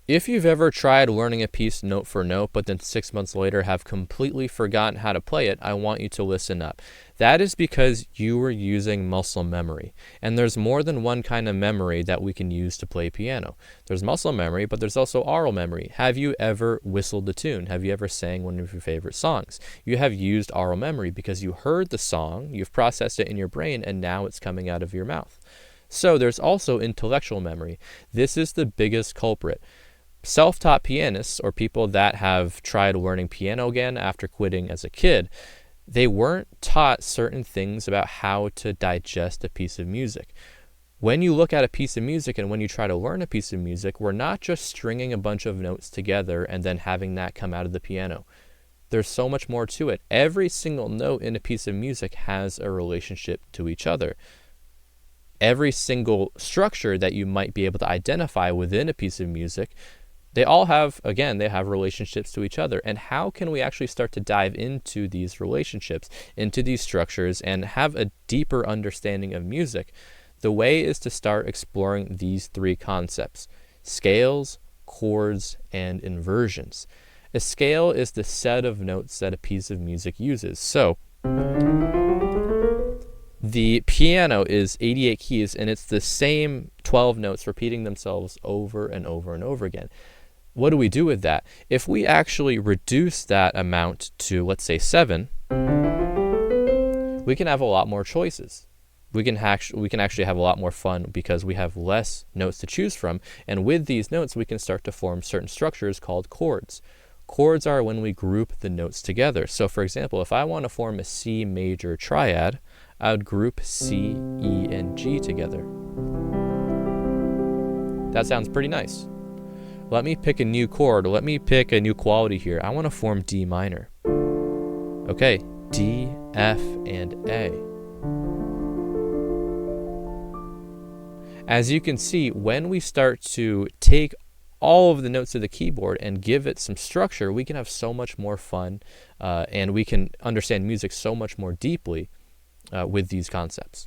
If you've ever tried learning a piece note for note, but then 6 months later have completely forgotten how to play it, I want you to listen up. That is because you were using muscle memory. And there's more than one kind of memory that we can use to play piano. There's muscle memory, but there's also oral memory. Have you ever whistled a tune? Have you ever sang one of your favorite songs? You have used oral memory because you heard the song, you've processed it in your brain, and now it's coming out of your mouth. So there's also intellectual memory. This is the biggest culprit. Self-taught pianists, or people that have tried learning piano again after quitting as a kid, they weren't taught certain things about how to digest a piece of music. When you look at a piece of music and when you try to learn a piece of music, we're not just stringing a bunch of notes together and then having that come out of the piano. There's so much more to it. Every single note in a piece of music has a relationship to each other. Every single structure that you might be able to identify within a piece of music, they all have, again, they have relationships to each other. And how can we actually start to dive into these relationships, into these structures, and have a deeper understanding of music? The way is to start exploring these three concepts: scales, chords, and inversions. A scale is the set of notes that a piece of music uses. So the piano is 88 keys, and it's the same 12 notes repeating themselves over and over and over again. What do we do with that? If we actually reduce that amount to, let's say, 7, we can have a lot more choices. We can actually have a lot more fun because we have less notes to choose from. And with these notes, we can start to form certain structures called chords. Chords are when we group the notes together. So, for example, if I want to form a C major triad, I would group C, E, and G together. That sounds pretty nice. Let me pick a new chord. Let me pick a new quality here. I want to form D minor. Okay, D, F, and A. As you can see, when we start to take all of the notes of the keyboard and give it some structure, we can have so much more fun, and we can understand music so much more deeply with these concepts.